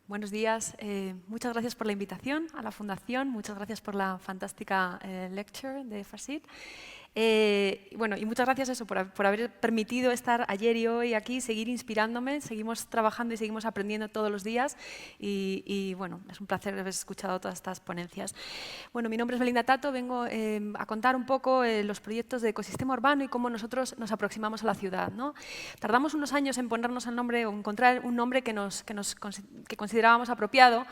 buenos días. Muchas gracias por la invitación a la Fundación, muchas gracias por la fantástica lecture de Farsid. Y muchas gracias por haber permitido estar ayer y hoy aquí, seguir inspirándome. Seguimos trabajando y seguimos aprendiendo todos los días. Bueno, es un placer haber escuchado todas estas ponencias. Bueno, mi nombre es Belinda Tato, vengo a contar un poco los proyectos de ecosistema urbano y cómo nosotros nos aproximamos a la ciudad, ¿no? Tardamos unos años en ponernos el nombre o encontrar un nombre que considerábamos apropiado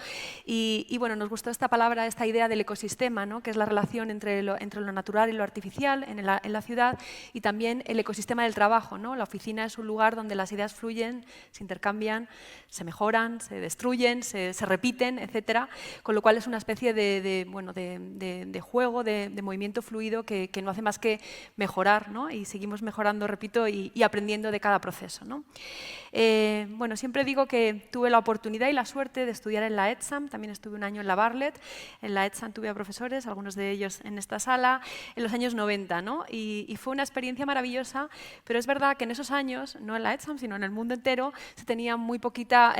y bueno, nos gustó esta palabra, esta idea del ecosistema, ¿no? Que es la relación entre lo natural y lo artificial en la ciudad, y también el ecosistema del trabajo, ¿no? La oficina es un lugar donde las ideas fluyen, se intercambian, se mejoran, se destruyen, se repiten, etcétera, con lo cual es una especie de juego, de movimiento fluido que no hace más que mejorar, ¿no? Y seguimos mejorando, repito, y aprendiendo de cada proceso, ¿no? Siempre digo que tuve la oportunidad y la suerte de estudiar en la ETSAM, también estuve un año en la Bartlett. En la ETSAM tuve a profesores, algunos de ellos en esta sala, en los años 90, ¿no? Y fue una experiencia maravillosa, pero es verdad que en esos años, no en la ETSAM, sino en el mundo entero, se tenía muy poquita,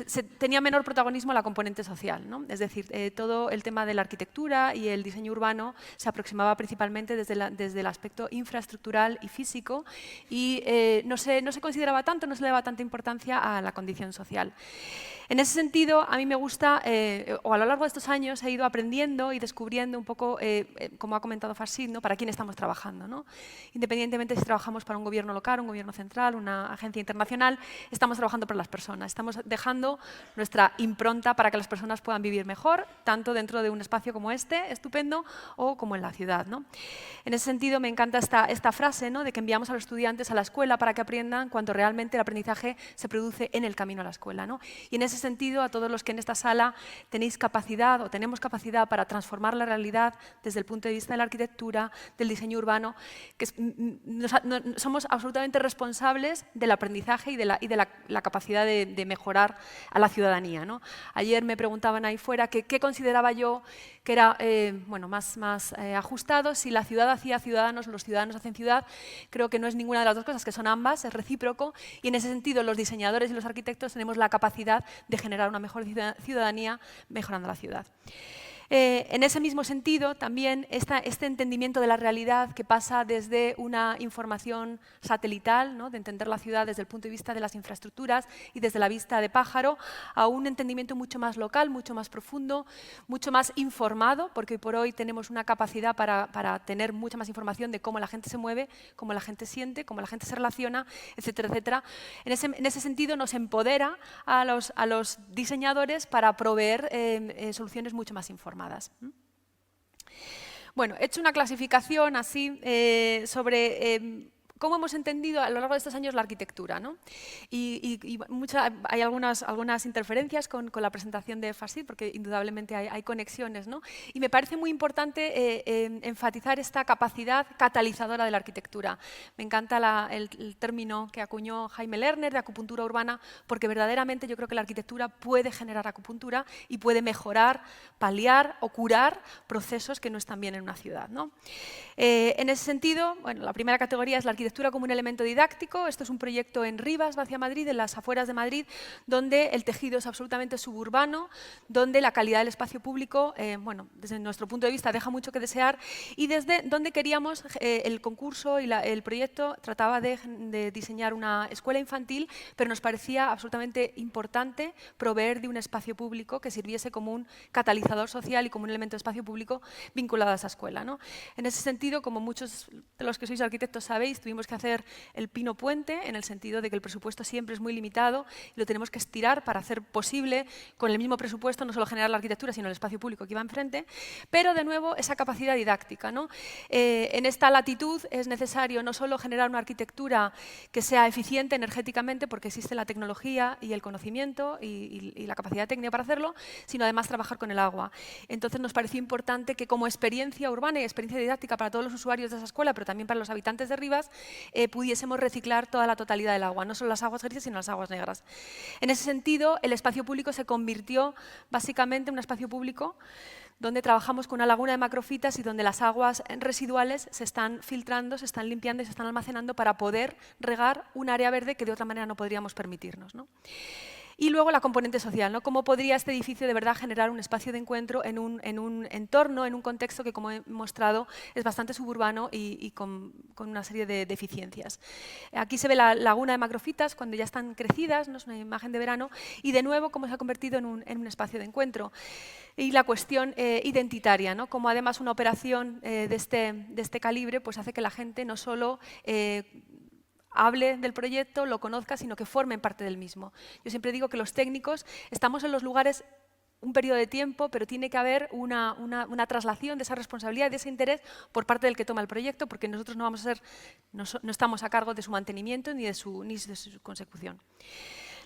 se tenía menor protagonismo la componente social, ¿no? Es decir, todo el tema de la arquitectura y el diseño urbano se aproximaba principalmente desde el aspecto infraestructural y físico, y no se consideraba tanto, no se le daba tanta importancia a la condición social. En ese sentido, a mí me gusta, o a lo largo de estos años he ido aprendiendo y descubriendo un poco, como ha comentado Farsid, ¿no? Para quién estamos trabajando, ¿no? Independientemente si trabajamos para un gobierno local, un gobierno central, una agencia internacional, estamos trabajando para las personas. Estamos dejando nuestra impronta para que las personas puedan vivir mejor, tanto dentro de un espacio como este, estupendo, o como en la ciudad, ¿no? En ese sentido, me encanta esta frase, ¿no? De que enviamos a los estudiantes a la escuela para que aprendan cuando realmente el aprendizaje se produce en el camino a la escuela, ¿no? Y en ese sentido, a todos los que en esta sala tenéis capacidad o tenemos capacidad para transformar la realidad desde el punto de vista de la arquitectura, del diseño urbano, que somos absolutamente responsables del aprendizaje y de la capacidad de mejorar a la ciudadanía, ¿no? Ayer me preguntaban ahí fuera qué consideraba yo que era más ajustado, si la ciudad hacía ciudadanos, los ciudadanos hacen ciudad. Creo que no es ninguna de las dos cosas, que son ambas, es recíproco, y en ese sentido los diseñadores y los arquitectos tenemos la capacidad de generar una mejor ciudadanía mejorando la ciudad. En ese mismo sentido, también este entendimiento de la realidad que pasa desde una información satelital, ¿no? De entender la ciudad desde el punto de vista de las infraestructuras y desde la vista de pájaro, a un entendimiento mucho más local, mucho más profundo, mucho más informado, porque hoy por hoy tenemos una capacidad para tener mucha más información de cómo la gente se mueve, cómo la gente siente, cómo la gente se relaciona, etcétera, etcétera. En ese sentido, nos empodera a los diseñadores para proveer soluciones mucho más informadas. Bueno, he hecho una clasificación así sobre cómo hemos entendido a lo largo de estos años la arquitectura, ¿no? Hay algunas interferencias con la presentación de Farsid, porque indudablemente hay conexiones, ¿no? Y me parece muy importante enfatizar esta capacidad catalizadora de la arquitectura. Me encanta el término que acuñó Jaime Lerner de acupuntura urbana, porque verdaderamente yo creo que la arquitectura puede generar acupuntura y puede mejorar, paliar o curar procesos que no están bien en una ciudad, ¿no? En ese sentido, la primera categoría es la arquitectura como un elemento didáctico. Esto es un proyecto en Rivas, hacia Madrid, en las afueras de Madrid, donde el tejido es absolutamente suburbano, donde la calidad del espacio público, desde nuestro punto de vista, deja mucho que desear, y desde donde queríamos, el concurso y el proyecto trataba de diseñar una escuela infantil, pero nos parecía absolutamente importante proveer de un espacio público que sirviese como un catalizador social y como un elemento de espacio público vinculado a esa escuela, ¿no? En ese sentido, como muchos de los que sois arquitectos sabéis, tuvimos que hacer el Pino Puente, en el sentido de que el presupuesto siempre es muy limitado y lo tenemos que estirar para hacer posible, con el mismo presupuesto, no solo generar la arquitectura, sino el espacio público que iba enfrente, pero de nuevo esa capacidad didáctica, ¿no? En esta latitud es necesario no solo generar una arquitectura que sea eficiente energéticamente, porque existe la tecnología y el conocimiento y la capacidad técnica para hacerlo, sino además trabajar con el agua. Entonces nos pareció importante que como experiencia urbana y experiencia didáctica para todos los usuarios de esa escuela, pero también para los habitantes de Rivas, pudiésemos reciclar toda la totalidad del agua, no solo las aguas grises, sino las aguas negras. En ese sentido, el espacio público se convirtió básicamente en un espacio público donde trabajamos con una laguna de macrofitas y donde las aguas residuales se están filtrando, se están limpiando y se están almacenando para poder regar un área verde que de otra manera no podríamos permitirnos, ¿no? Y luego la componente social, ¿no? ¿Cómo podría este edificio de verdad generar un espacio de encuentro en un entorno, en un contexto que, como he mostrado, es bastante suburbano y con una serie de deficiencias? Aquí se ve la laguna de macrofitas cuando ya están crecidas, ¿no? Es una imagen de verano, y de nuevo cómo se ha convertido en un espacio de encuentro. Y la cuestión identitaria, ¿no? Como además una operación de este calibre pues hace que la gente no solo hable del proyecto, lo conozca, sino que formen parte del mismo. Yo siempre digo que los técnicos estamos en los lugares un periodo de tiempo, pero tiene que haber una traslación de esa responsabilidad, de ese interés por parte del que toma el proyecto, porque nosotros no estamos a cargo de su mantenimiento ni de su consecución.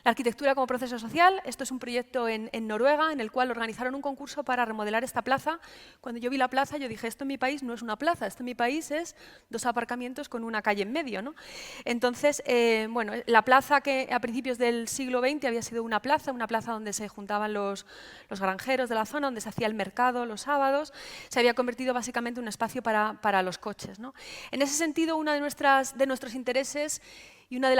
La arquitectura como proceso social, esto es un proyecto en Noruega, en el cual organizaron un concurso para remodelar esta plaza. Cuando yo vi la plaza, yo dije, esto en mi país no es una plaza, esto en mi país es 2 aparcamientos con una calle en medio, ¿no? Entonces, bueno, la plaza que a principios del siglo XX había sido una plaza donde se juntaban los granjeros de la zona, donde se hacía el mercado los sábados, se había convertido básicamente en un espacio para los coches, ¿no? En ese sentido, uno de nuestros intereses y una de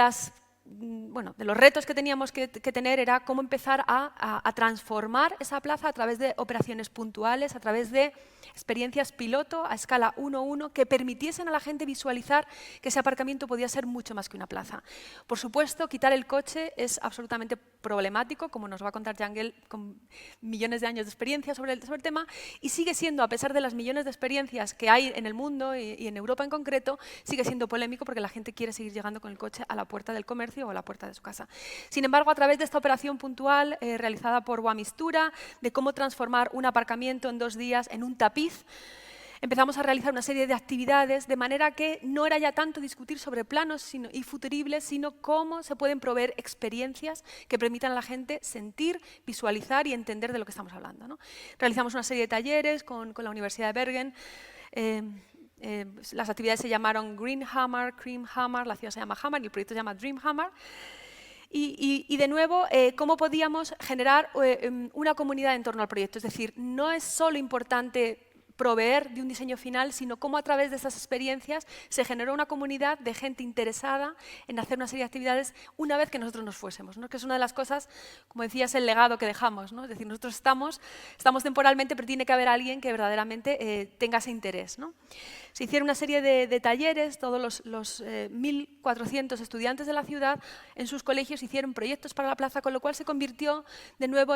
los retos que teníamos que tener era cómo empezar a transformar esa plaza a través de operaciones puntuales, a través de experiencias piloto a escala 1:1 que permitiesen a la gente visualizar que ese aparcamiento podía ser mucho más que una plaza. Por supuesto, quitar el coche es absolutamente problemático, como nos va a contar Jangel con millones de años de experiencia sobre el tema, y sigue siendo, a pesar de las millones de experiencias que hay en el mundo y en Europa en concreto, sigue siendo polémico porque la gente quiere seguir llegando con el coche a la puerta del comercio o a la puerta de su casa. Sin embargo, a través de esta operación puntual realizada por Boamistura, de cómo transformar un aparcamiento en 2 días en un tapiz, empezamos a realizar una serie de actividades de manera que no era ya tanto discutir sobre planos y futuribles, sino cómo se pueden proveer experiencias que permitan a la gente sentir, visualizar y entender de lo que estamos hablando, ¿no? Realizamos una serie de talleres con la Universidad de Bergen. Las actividades se llamaron Green Hammer, Cream Hammer, la ciudad se llama Hammer y el proyecto se llama Dream Hammer. Y de nuevo, cómo podíamos generar una comunidad en torno al proyecto. Es decir, no es solo importante proveer de un diseño final, sino cómo a través de estas experiencias se generó una comunidad de gente interesada en hacer una serie de actividades una vez que nosotros nos fuésemos, ¿no? Que es una de las cosas, como decías, el legado que dejamos, ¿no? Es decir, nosotros estamos temporalmente, pero tiene que haber alguien que verdaderamente tenga ese interés, ¿no? Se hicieron una serie de talleres, todos los 1.400 estudiantes de la ciudad en sus colegios hicieron proyectos para la plaza, con lo cual se convirtió de nuevo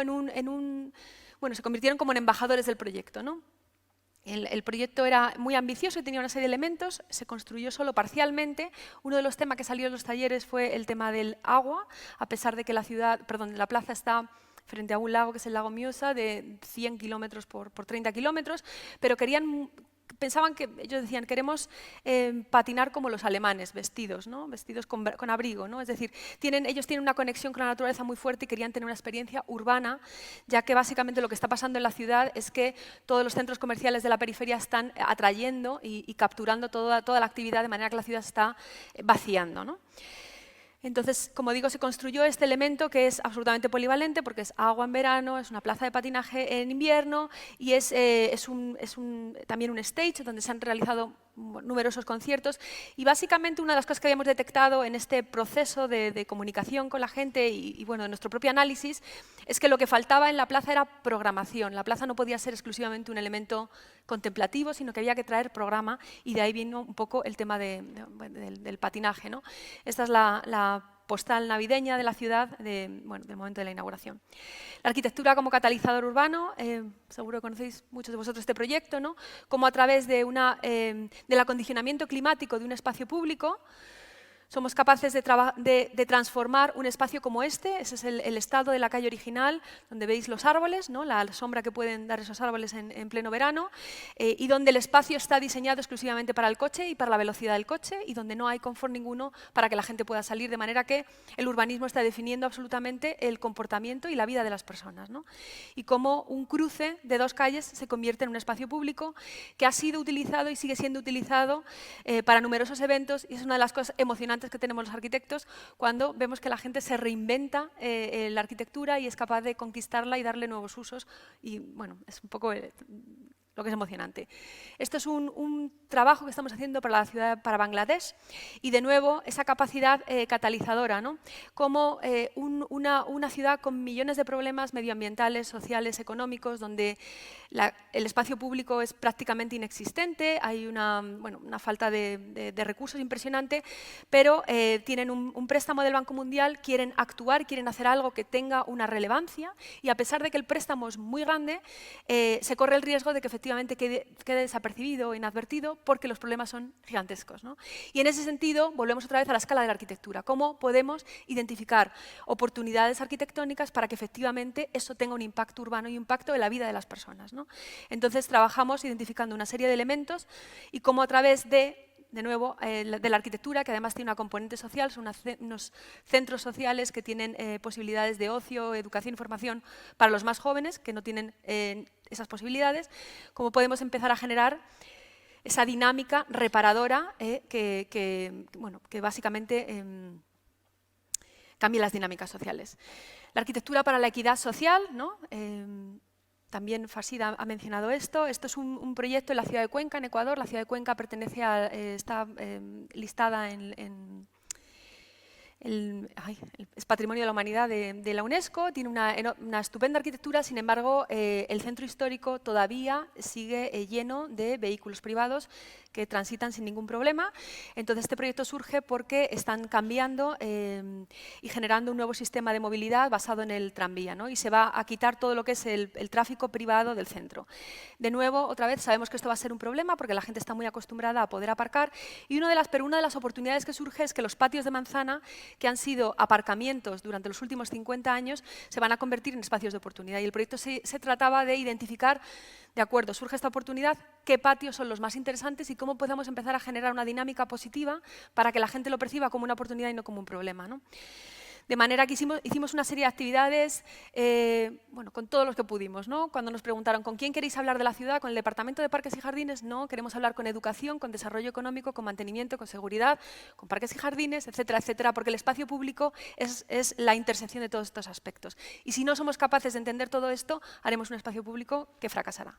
se convirtieron como en embajadores del proyecto, ¿no? El proyecto era muy ambicioso y tenía una serie de elementos, se construyó solo parcialmente. Uno de los temas que salió en los talleres fue el tema del agua, a pesar de que la plaza está frente a un lago que es el lago Miosa, de 100 kilómetros por 30 kilómetros, pero pensaban que ellos decían, queremos patinar como los alemanes, vestidos, ¿no? Vestidos con abrigo, ¿no? Es decir, ellos tienen una conexión con la naturaleza muy fuerte y querían tener una experiencia urbana, ya que básicamente lo que está pasando en la ciudad es que todos los centros comerciales de la periferia están atrayendo y capturando toda la actividad, de manera que la ciudad se está vaciando, ¿no? Entonces, como digo, se construyó este elemento que es absolutamente polivalente porque es agua en verano, es una plaza de patinaje en invierno y es también un stage donde se han realizado numerosos conciertos. Y básicamente una de las cosas que habíamos detectado en este proceso de comunicación con la gente y bueno, de nuestro propio análisis es que lo que faltaba en la plaza era programación. La plaza no podía ser exclusivamente un elemento contemplativo, sino que había que traer programa y de ahí vino un poco el tema del patinaje, ¿no? Esta es la postal navideña de la ciudad del momento de la inauguración. La arquitectura como catalizador urbano, seguro que conocéis muchos de vosotros este proyecto, ¿no? Como a través del acondicionamiento climático de un espacio público somos capaces de transformar un espacio como este. Ese es el estado de la calle original, donde veis los árboles, ¿no? La sombra que pueden dar esos árboles en pleno verano, y donde el espacio está diseñado exclusivamente para el coche y para la velocidad del coche, y donde no hay confort ninguno para que la gente pueda salir, de manera que el urbanismo está definiendo absolutamente el comportamiento y la vida de las personas, ¿no? Y cómo un cruce de 2 calles se convierte en un espacio público que ha sido utilizado y sigue siendo utilizado para numerosos eventos, y es una de las cosas emocionantes que tenemos los arquitectos cuando vemos que la gente se reinventa la arquitectura y es capaz de conquistarla y darle nuevos usos. Y bueno, es un poco lo que es emocionante. Esto es un trabajo que estamos haciendo para la ciudad, para Bangladesh, y de nuevo esa capacidad catalizadora, ¿no? Como una ciudad con millones de problemas medioambientales, sociales, económicos, donde el espacio público es prácticamente inexistente, hay una falta de recursos impresionante, pero tienen un préstamo del Banco Mundial, quieren actuar, quieren hacer algo que tenga una relevancia, y a pesar de que el préstamo es muy grande, se corre el riesgo de que efectivamente quede desapercibido o inadvertido porque los problemas son gigantescos, ¿no? Y en ese sentido, volvemos otra vez a la escala de la arquitectura. ¿Cómo podemos identificar oportunidades arquitectónicas para que efectivamente eso tenga un impacto urbano y un impacto en la vida de las personas, ¿no? Entonces, trabajamos identificando una serie de elementos y cómo a través de nuevo, de la arquitectura, que además tiene una componente social, son unos centros sociales que tienen posibilidades de ocio, educación y formación para los más jóvenes, que no tienen esas posibilidades, cómo podemos empezar a generar esa dinámica reparadora que básicamente cambie las dinámicas sociales. La arquitectura para la equidad social, ¿no? También Farsid ha mencionado esto. Esto es un proyecto en la ciudad de Cuenca, en Ecuador. La ciudad de Cuenca está listada es Patrimonio de la Humanidad de la UNESCO, tiene una estupenda arquitectura, sin embargo, el centro histórico todavía sigue lleno de vehículos privados que transitan sin ningún problema. Entonces, este proyecto surge porque están cambiando y generando un nuevo sistema de movilidad basado en el tranvía, ¿no? Y se va a quitar todo lo que es el tráfico privado del centro. De nuevo, otra vez, sabemos que esto va a ser un problema porque la gente está muy acostumbrada a poder aparcar, y una de las oportunidades que surge es que los patios de manzana, que han sido aparcamientos durante los últimos 50 años, se van a convertir en espacios de oportunidad. Y el proyecto se trataba de identificar, de acuerdo, surge esta oportunidad, qué patios son los más interesantes y cómo podemos empezar a generar una dinámica positiva para que la gente lo perciba como una oportunidad y no como un problema, ¿no? De manera que hicimos una serie de actividades con todos los que pudimos, ¿no? Cuando nos preguntaron ¿con quién queréis hablar de la ciudad? ¿Con el Departamento de Parques y Jardines? No, queremos hablar con educación, con desarrollo económico, con mantenimiento, con seguridad, con parques y jardines, etcétera, etcétera, porque el espacio público es la intersección de todos estos aspectos. Y si no somos capaces de entender todo esto, haremos un espacio público que fracasará.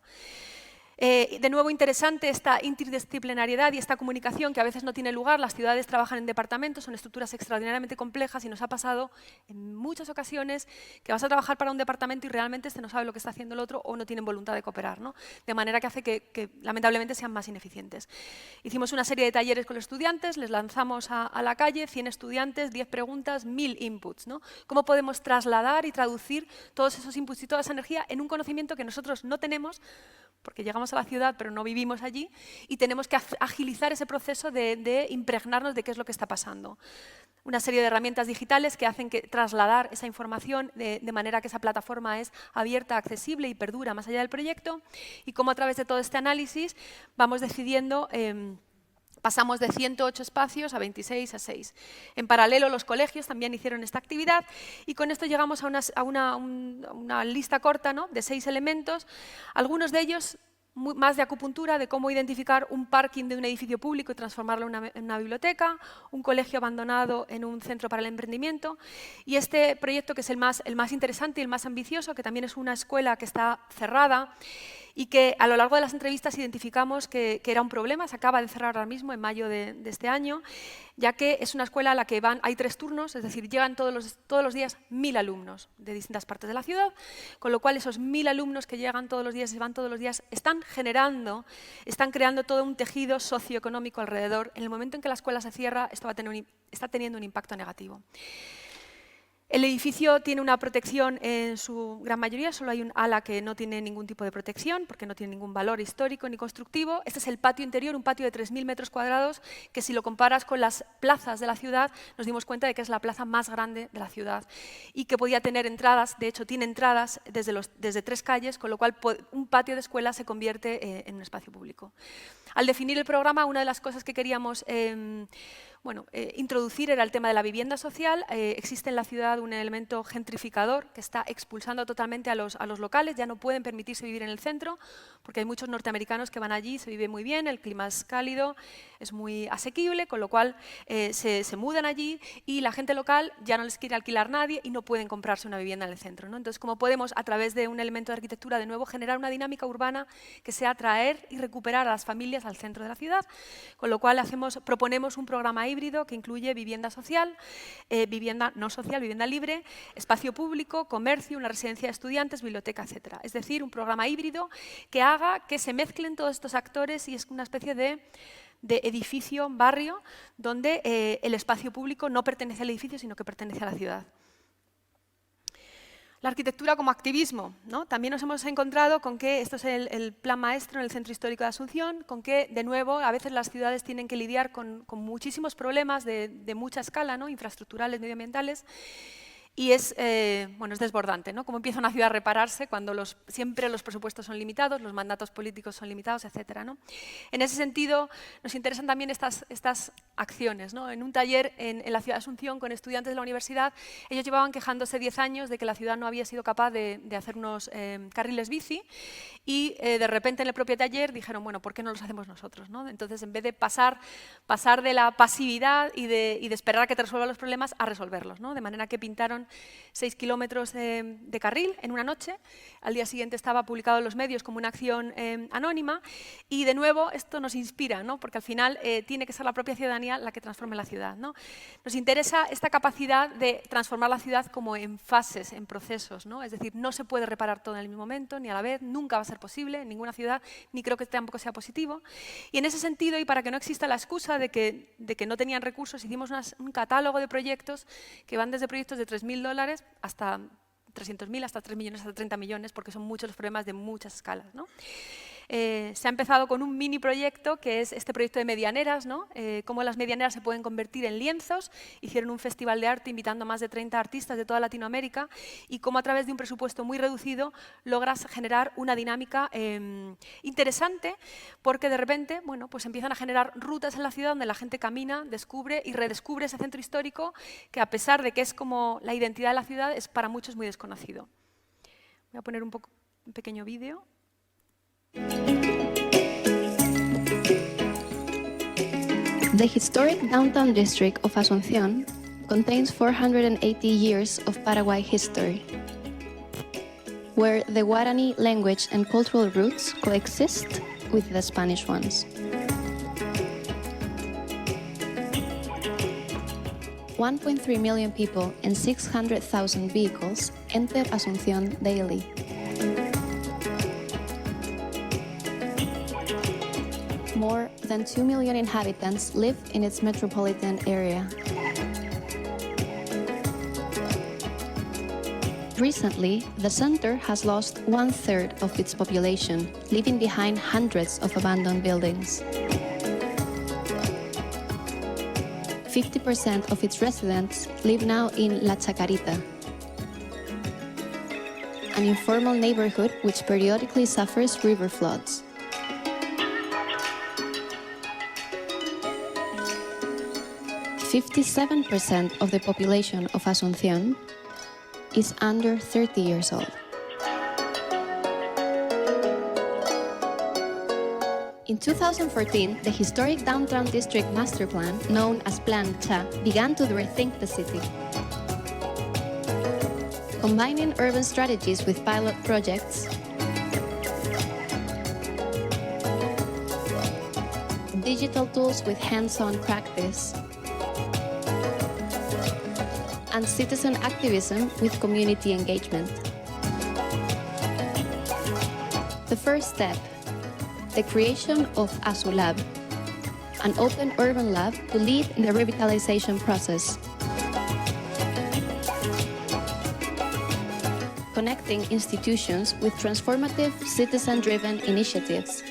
De nuevo, interesante esta interdisciplinariedad y esta comunicación que a veces no tiene lugar. Las ciudades trabajan en departamentos, son estructuras extraordinariamente complejas y nos ha pasado en muchas ocasiones que vas a trabajar para un departamento y realmente no sabe lo que está haciendo el otro o no tienen voluntad de cooperar, ¿no? De manera que hace que lamentablemente sean más ineficientes. Hicimos una serie de talleres con los estudiantes, les lanzamos a la calle, 100 estudiantes, 10 preguntas, 1000 inputs, ¿no? ¿Cómo podemos trasladar y traducir todos esos inputs y toda esa energía en un conocimiento que nosotros no tenemos, porque llegamos a la ciudad pero no vivimos allí, y tenemos que agilizar ese proceso de impregnarnos de qué es lo que está pasando? Una serie de herramientas digitales que hacen trasladar esa información de manera que esa plataforma es abierta, accesible y perdura más allá del proyecto, y cómo a través de todo este análisis vamos decidiendo. Pasamos de 108 espacios a 26 a 6. En paralelo, los colegios también hicieron esta actividad y con esto llegamos a una lista corta, ¿no?, de 6 elementos, algunos de ellos más de acupuntura, de cómo identificar un parking de un edificio público y transformarlo en una biblioteca, un colegio abandonado en un centro para el emprendimiento, y este proyecto que es el más interesante y el más ambicioso, que también es una escuela que está cerrada y que a lo largo de las entrevistas identificamos que era un problema. Se acaba de cerrar ahora mismo, en mayo de este año, ya que es una escuela a la que hay 3 turnos, es decir, llegan todos los días 1000 alumnos de distintas partes de la ciudad, con lo cual esos 1000 alumnos que llegan todos los días y van todos los días están creando todo un tejido socioeconómico alrededor. En el momento en que la escuela se cierra, esto está teniendo un impacto negativo. El edificio tiene una protección en su gran mayoría, solo hay un ala que no tiene ningún tipo de protección porque no tiene ningún valor histórico ni constructivo. Este es el patio interior, un patio de 3000 metros cuadrados, que si lo comparas con las plazas de la ciudad, nos dimos cuenta de que es la plaza más grande de la ciudad y que podía tener entradas, de hecho tiene entradas desde 3 calles, con lo cual un patio de escuela se convierte en un espacio público. Al definir el programa, una de las cosas que queríamos introducir era el tema de la vivienda social. Existe en la ciudad un elemento gentrificador que está expulsando totalmente a los locales, ya no pueden permitirse vivir en el centro, porque hay muchos norteamericanos que van allí, se vive muy bien, el clima es cálido, es muy asequible, con lo cual se mudan allí y la gente local ya no les quiere alquilar nadie y no pueden comprarse una vivienda en el centro, ¿no? Entonces, ¿cómo podemos, a través de un elemento de arquitectura, de nuevo generar una dinámica urbana que sea atraer y recuperar a las familias al centro de la ciudad? Con lo cual proponemos un programa híbrido que incluye vivienda social, vivienda no social, vivienda libre, espacio público, comercio, una residencia de estudiantes, biblioteca, etc. Es decir, un programa híbrido que haga que se mezclen todos estos actores y es una especie de edificio, barrio, donde el espacio público no pertenece al edificio, sino que pertenece a la ciudad. La arquitectura como activismo, ¿no? También nos hemos encontrado con que, esto es el plan maestro en el Centro Histórico de Asunción, con que, de nuevo, a veces las ciudades tienen que lidiar con muchísimos problemas de mucha escala, ¿no? Infraestructurales, medioambientales, y es desbordante, ¿no? Cómo empieza una ciudad a repararse cuando siempre los presupuestos son limitados, los mandatos políticos son limitados, etc., ¿no? En ese sentido, nos interesan también estas acciones, ¿no? En un taller en la ciudad de Asunción con estudiantes de la universidad, ellos llevaban quejándose 10 años de que la ciudad no había sido capaz de hacer unos carriles bici y de repente en el propio taller dijeron, bueno, ¿por qué no los hacemos nosotros, ¿no? Entonces, en vez de pasar de la pasividad y de esperar a que te resuelvan los problemas a resolverlos, ¿no? De manera que pintaron 6 kilómetros de carril en una noche. Al día siguiente estaba publicado en los medios como una acción anónima y, de nuevo, esto nos inspira, ¿no? Porque al final tiene que ser la propia ciudadanía la que transforme la ciudad, ¿no? Nos interesa esta capacidad de transformar la ciudad como en fases, en procesos, ¿no? Es decir, no se puede reparar todo en el mismo momento ni a la vez, nunca va a ser posible en ninguna ciudad, ni creo que tampoco sea positivo. Y en ese sentido, y para que no exista la excusa de que no tenían recursos, hicimos un catálogo de proyectos que van desde proyectos de $3.000 hasta 300.000, hasta 3 millones, hasta 30 millones, porque son muchos los problemas de muchas escalas, ¿no? Se ha empezado con un mini proyecto que es este proyecto de medianeras, ¿no? Cómo las medianeras se pueden convertir en lienzos. Hicieron un festival de arte invitando a más de 30 artistas de toda Latinoamérica y cómo a través de un presupuesto muy reducido logras generar una dinámica interesante, porque de repente, bueno, pues empiezan a generar rutas en la ciudad donde la gente camina, descubre y redescubre ese centro histórico que, a pesar de que es como la identidad de la ciudad, es para muchos muy desconocido. Voy a poner un pequeño vídeo. The historic downtown district of Asunción contains 480 years of Paraguay history, where the Guarani language and cultural roots coexist with the Spanish ones. 1.3 million people and 600,000 vehicles enter Asunción daily. More than 2 million inhabitants live in its metropolitan area. Recently, the center has lost 1/3 of its population, leaving behind hundreds of abandoned buildings. 50% of its residents live now in La Chacarita, an informal neighborhood which periodically suffers river floods. 57% of the population of Asunción is under 30 years old. In 2014, the historic downtown district master plan, known as Plan CHA, began to rethink the city. Combining urban strategies with pilot projects, digital tools with hands-on practice, and citizen activism with community engagement. The first step, the creation of ASULab, an open urban lab to lead in the revitalization process, connecting institutions with transformative citizen-driven initiatives.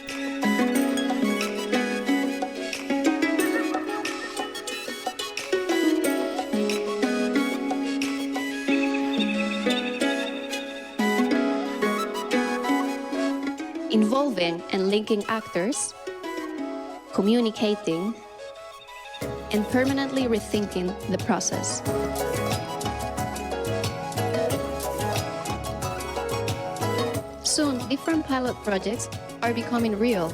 Involving and linking actors, communicating, and permanently rethinking the process. Soon, different pilot projects are becoming real.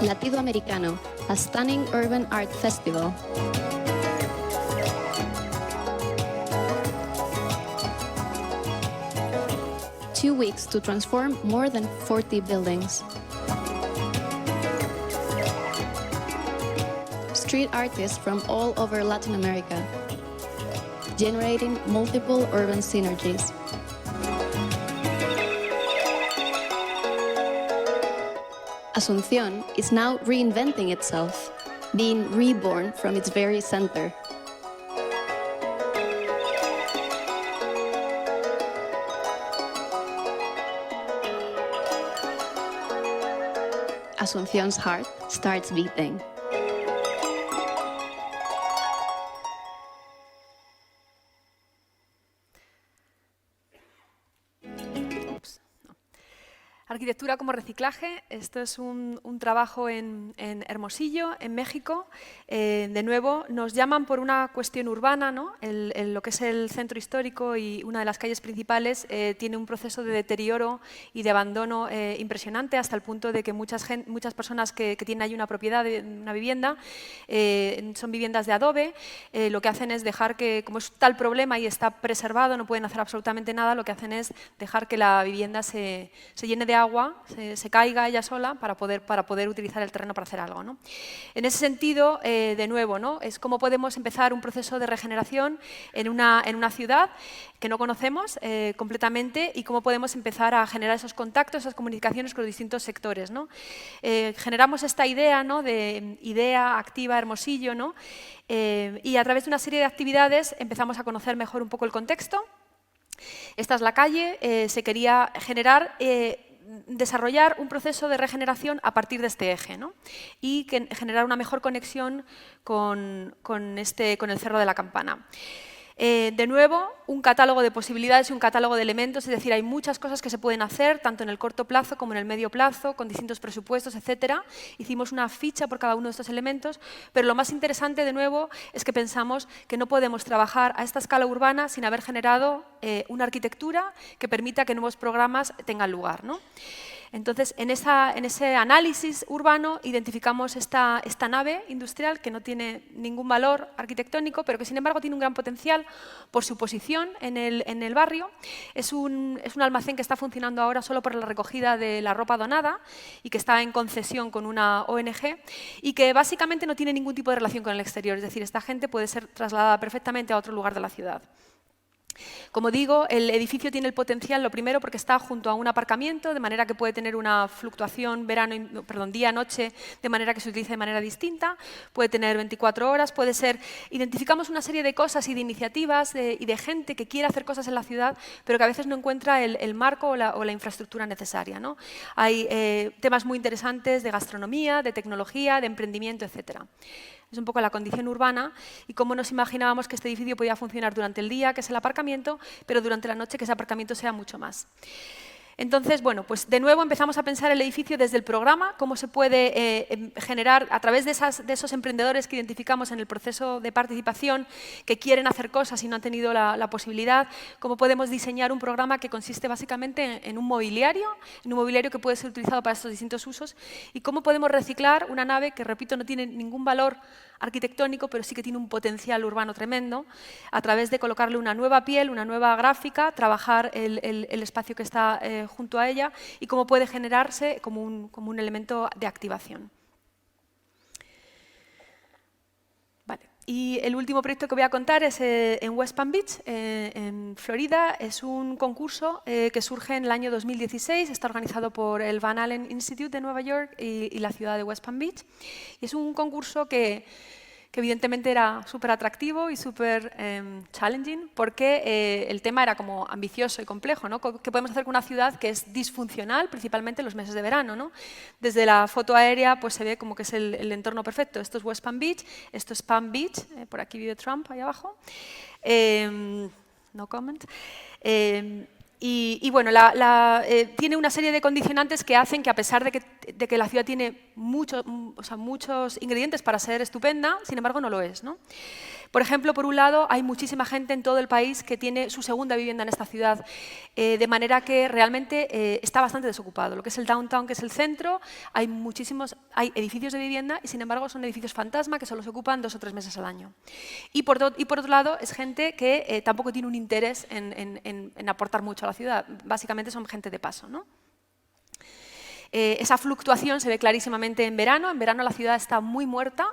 Latido Americano, a stunning urban art festival. Two weeks to transform more than 40 buildings. Street artists from all over Latin America, generating multiple urban synergies. Asunción is now reinventing itself, being reborn from its very center. Asunción's heart starts beating. Arquitectura como reciclaje. Esto es un trabajo en Hermosillo, en México. De nuevo, nos llaman por una cuestión urbana, ¿no? Lo que es el centro histórico y una de las calles principales tiene un proceso de deterioro y de abandono impresionante, hasta el punto de que muchas personas que tienen ahí una propiedad, una vivienda, son viviendas de adobe. Lo que hacen es dejar que, como es tal problema y está preservado, no pueden hacer absolutamente nada, lo que hacen es dejar que la vivienda se llene de agua, se caiga ella sola para poder utilizar el terreno para hacer algo, ¿no? En ese sentido, de nuevo, ¿no? Es cómo podemos empezar un proceso de regeneración en una ciudad que no conocemos completamente y cómo podemos empezar a generar esos contactos, esas comunicaciones con los distintos sectores, ¿no? Generamos esta idea, ¿no? De idea activa Hermosillo, ¿no? Y a través de una serie de actividades empezamos a conocer mejor un poco el contexto. Esta es la calle, se quería desarrollar un proceso de regeneración a partir de este eje, ¿no? Y generar una mejor conexión con el Cerro de la Campana. De nuevo, un catálogo de posibilidades y un catálogo de elementos, es decir, hay muchas cosas que se pueden hacer, tanto en el corto plazo como en el medio plazo, con distintos presupuestos, etcétera. Hicimos una ficha por cada uno de estos elementos, pero lo más interesante, de nuevo, es que pensamos que no podemos trabajar a esta escala urbana sin haber generado una arquitectura que permita que nuevos programas tengan lugar, ¿no? Entonces, en ese análisis urbano identificamos esta nave industrial que no tiene ningún valor arquitectónico, pero que sin embargo tiene un gran potencial por su posición en el barrio. Es un almacén que está funcionando ahora solo por la recogida de la ropa donada y que está en concesión con una ONG y que básicamente no tiene ningún tipo de relación con el exterior. Es decir, esta gente puede ser trasladada perfectamente a otro lugar de la ciudad. Como digo, el edificio tiene el potencial, lo primero, porque está junto a un aparcamiento, de manera que puede tener una fluctuación día-noche, de manera que se utilice de manera distinta, puede tener 24 horas, puede ser... Identificamos una serie de cosas y de iniciativas y de gente que quiere hacer cosas en la ciudad, pero que a veces no encuentra el marco o la infraestructura necesaria, ¿no? Hay temas muy interesantes de gastronomía, de tecnología, de emprendimiento, etcétera. Es un poco la condición urbana y cómo nos imaginábamos que este edificio podía funcionar durante el día, que es el aparcamiento, pero durante la noche que ese aparcamiento sea mucho más. Entonces, bueno, pues de nuevo empezamos a pensar el edificio desde el programa, cómo se puede generar a través de esos emprendedores que identificamos en el proceso de participación, que quieren hacer cosas y no han tenido la posibilidad, cómo podemos diseñar un programa que consiste básicamente en un mobiliario que puede ser utilizado para estos distintos usos, y cómo podemos reciclar una nave que, repito, no tiene ningún valor arquitectónico, pero sí que tiene un potencial urbano tremendo, a través de colocarle una nueva piel, una nueva gráfica, trabajar el espacio que está junto a ella y cómo puede generarse como un elemento de activación. Vale. Y el último proyecto que voy a contar es en West Palm Beach, en Florida. Es un concurso que surge en el año 2016, está organizado por el Van Allen Institute de Nueva York y la ciudad de West Palm Beach. Y es un concurso que evidentemente era súper atractivo y súper challenging, porque el tema era como ambicioso y complejo, ¿no? ¿Qué podemos hacer con una ciudad que es disfuncional, principalmente en los meses de verano, ¿no? Desde la foto aérea pues se ve como que es el entorno perfecto. Esto es West Palm Beach, esto es Palm Beach, por aquí vive Trump, ahí abajo. No comment. Y bueno, tiene una serie de condicionantes que hacen que, a pesar de que de que la ciudad tiene muchos ingredientes para ser estupenda, sin embargo no lo es, ¿no? Por ejemplo, por un lado, hay muchísima gente en todo el país que tiene su segunda vivienda en esta ciudad, de manera que realmente está bastante desocupado. Lo que es el downtown, que es el centro, hay edificios de vivienda y, sin embargo, son edificios fantasma que solo se ocupan 2 o 3 meses al año. Y por otro lado, es gente que tampoco tiene un interés en aportar mucho a la ciudad. Básicamente son gente de paso, ¿no? Esa fluctuación se ve clarísimamente en verano. En verano la ciudad está muy muerta.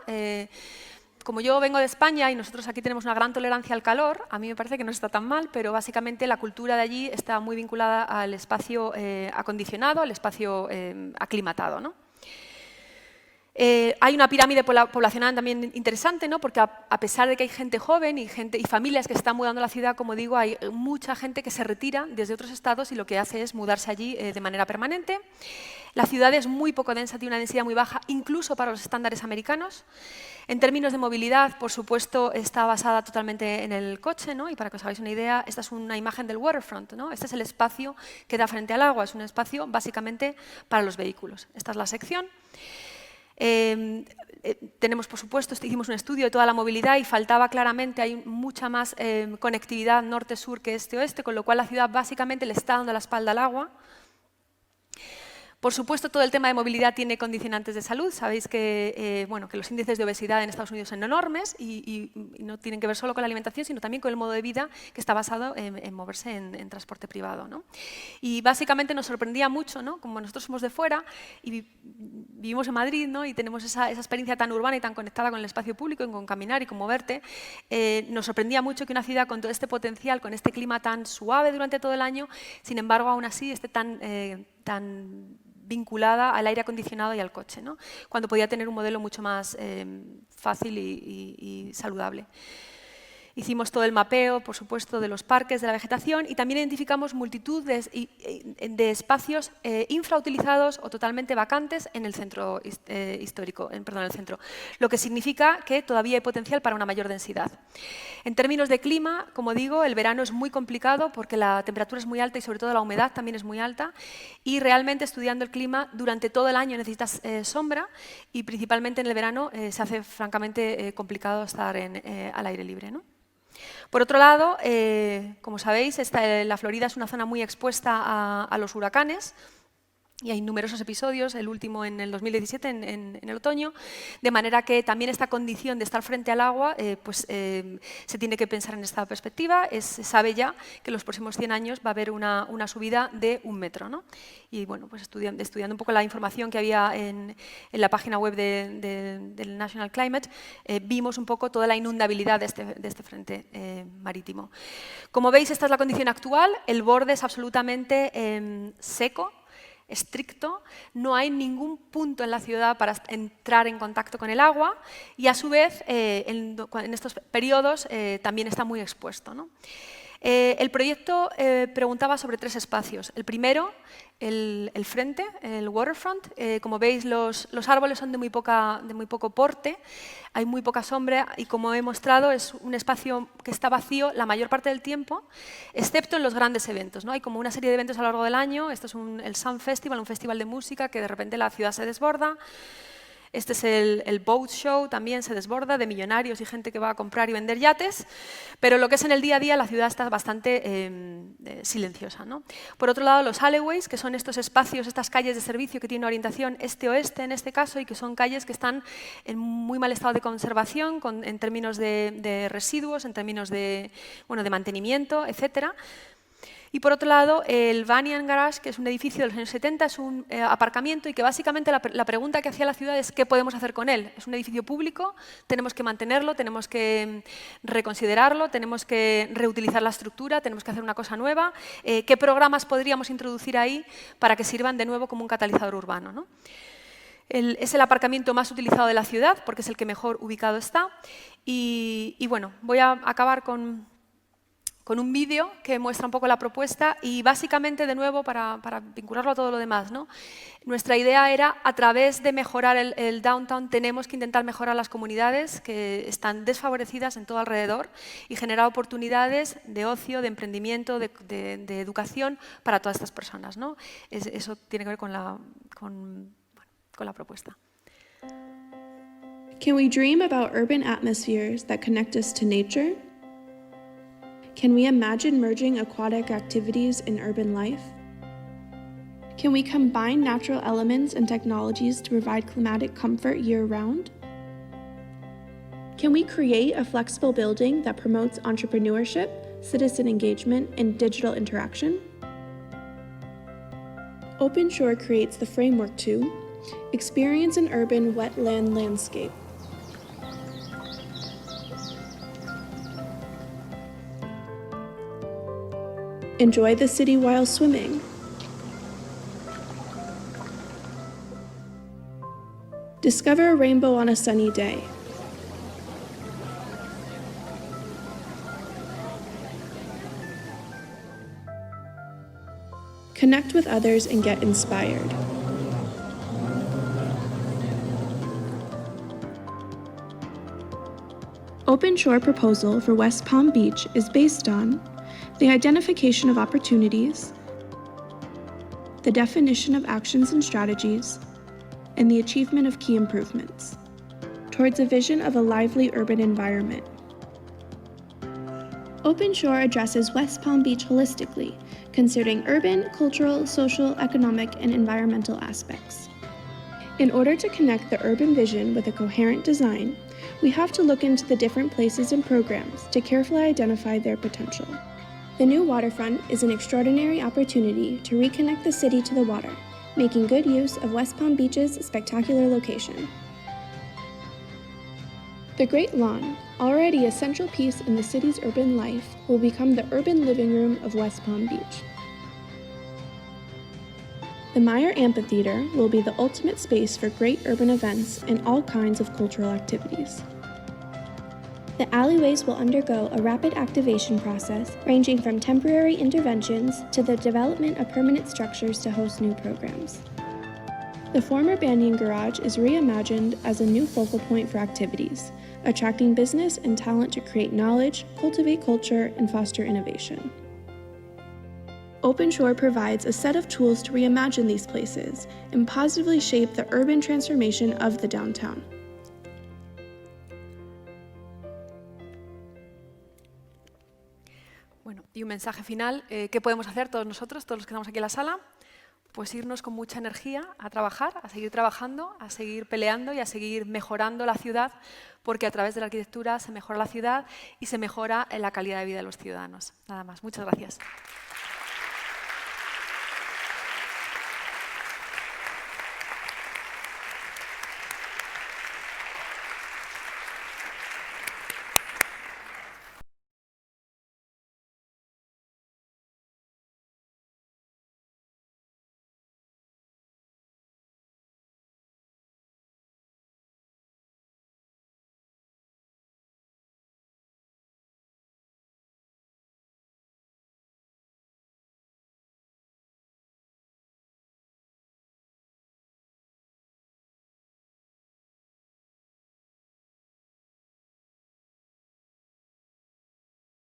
Como yo vengo de España y nosotros aquí tenemos una gran tolerancia al calor, a mí me parece que no está tan mal, pero básicamente la cultura de allí está muy vinculada al espacio acondicionado, al espacio aclimatado, ¿no? Hay una pirámide poblacional también interesante, ¿no? Porque a pesar de que hay gente joven y familias que se están mudando a la ciudad, como digo, hay mucha gente que se retira desde otros estados y lo que hace es mudarse allí de manera permanente. La ciudad es muy poco densa, tiene una densidad muy baja, incluso para los estándares americanos. En términos de movilidad, por supuesto, está basada totalmente en el coche, ¿no? Y para que os hagáis una idea, esta es una imagen del waterfront, ¿no? Este es el espacio que da frente al agua, es un espacio básicamente para los vehículos. Esta es la sección. Tenemos, por supuesto, hicimos un estudio de toda la movilidad y faltaba claramente, hay mucha más conectividad norte-sur que este-oeste, con lo cual la ciudad básicamente le está dando la espalda al agua. Por supuesto, todo el tema de movilidad tiene condicionantes de salud. Sabéis que, que los índices de obesidad en Estados Unidos son enormes y no tienen que ver solo con la alimentación, sino también con el modo de vida que está basado en moverse en transporte privado, ¿no? Y básicamente nos sorprendía mucho, ¿no? Como nosotros somos de fuera y vivimos en Madrid, ¿no? Y tenemos esa experiencia tan urbana y tan conectada con el espacio público y con caminar y con moverte, nos sorprendía mucho que una ciudad con todo este potencial, con este clima tan suave durante todo el año, sin embargo, aún así esté tan vinculada al aire acondicionado y al coche, ¿no? Cuando podía tener un modelo mucho más fácil y saludable. Hicimos todo el mapeo, por supuesto, de los parques, de la vegetación y también identificamos multitud de espacios infrautilizados o totalmente vacantes en el centro histórico, lo que significa que todavía hay potencial para una mayor densidad. En términos de clima, como digo, el verano es muy complicado porque la temperatura es muy alta y sobre todo la humedad también es muy alta y realmente estudiando el clima durante todo el año necesitas sombra y principalmente en el verano se hace francamente complicado estar al aire libre, ¿no? Por otro lado, como sabéis, la Florida es una zona muy expuesta a los huracanes y hay numerosos episodios, el último en el 2017, en el otoño, de manera que también esta condición de estar frente al agua se tiene que pensar en esta perspectiva. Se sabe ya que en los próximos 100 años va a haber una subida de 1 metro, ¿no? Y bueno, pues estudiando un poco la información que había en la página web del National Climate, vimos un poco toda la inundabilidad de este frente marítimo. Como veis, esta es la condición actual, el borde es absolutamente seco, estricto, no hay ningún punto en la ciudad para entrar en contacto con el agua y a su vez en estos periodos también está muy expuesto, ¿no? El proyecto preguntaba sobre 3 espacios. El primero, el frente, el waterfront. Como veis, los árboles son de muy poco porte, hay muy poca sombra y, como he mostrado, es un espacio que está vacío la mayor parte del tiempo, excepto en los grandes eventos, ¿no? Hay como una serie de eventos a lo largo del año. Esto es el Sun Festival, un festival de música que de repente la ciudad se desborda. Este es el Boat Show, también se desborda de millonarios y gente que va a comprar y vender yates, pero lo que es en el día a día la ciudad está bastante silenciosa, ¿no? Por otro lado, los alleyways, que son estos espacios, estas calles de servicio que tienen orientación este-oeste en este caso y que son calles que están en muy mal estado de conservación en términos de residuos, en términos de mantenimiento, etcétera. Y por otro lado, el Banyan Garage, que es un edificio de los años 70, es un aparcamiento y que básicamente la pregunta que hacía la ciudad es ¿qué podemos hacer con él? Es un edificio público, tenemos que mantenerlo, tenemos que reconsiderarlo, tenemos que reutilizar la estructura, tenemos que hacer una cosa nueva. ¿Qué programas podríamos introducir ahí para que sirvan de nuevo como un catalizador urbano, ¿no? Es el aparcamiento más utilizado de la ciudad porque es el que mejor ubicado está. Y bueno, voy a acabar con un vídeo que muestra un poco la propuesta y básicamente, de nuevo, para vincularlo a todo lo demás, ¿no? Nuestra idea era, a través de mejorar el downtown, tenemos que intentar mejorar las comunidades que están desfavorecidas en todo alrededor y generar oportunidades de ocio, de emprendimiento, de educación para todas estas personas, ¿no? Eso tiene que ver con con la propuesta. Can we dream about urban atmospheres that connect us to nature? Can we imagine merging aquatic activities in urban life? Can we combine natural elements and technologies to provide climatic comfort year-round? Can we create a flexible building that promotes entrepreneurship, citizen engagement, and digital interaction? OpenShore creates the framework to experience an urban wetland landscape, enjoy the city while swimming, discover a rainbow on a sunny day, connect with others and get inspired. OpenShore proposal for West Palm Beach is based on the identification of opportunities, the definition of actions and strategies, and the achievement of key improvements towards a vision of a lively urban environment. OpenShore addresses West Palm Beach holistically, considering urban, cultural, social, economic, and environmental aspects. In order to connect the urban vision with a coherent design, we have to look into the different places and programs to carefully identify their potential. The new waterfront is an extraordinary opportunity to reconnect the city to the water, making good use of West Palm Beach's spectacular location. The Great Lawn, already a central piece in the city's urban life, will become the urban living room of West Palm Beach. The Meyer Amphitheater will be the ultimate space for great urban events and all kinds of cultural activities. The alleyways will undergo a rapid activation process, ranging from temporary interventions to the development of permanent structures to host new programs. The former Banyan Garage is reimagined as a new focal point for activities, attracting business and talent to create knowledge, cultivate culture, and foster innovation. OpenShore provides a set of tools to reimagine these places and positively shape the urban transformation of the downtown. Bueno, y un mensaje final. ¿Qué podemos hacer todos nosotros, todos los que estamos aquí en la sala? Pues irnos con mucha energía a trabajar, a seguir trabajando, a seguir peleando y a seguir mejorando la ciudad, porque a través de la arquitectura se mejora la ciudad y se mejora la calidad de vida de los ciudadanos. Nada más. Muchas gracias.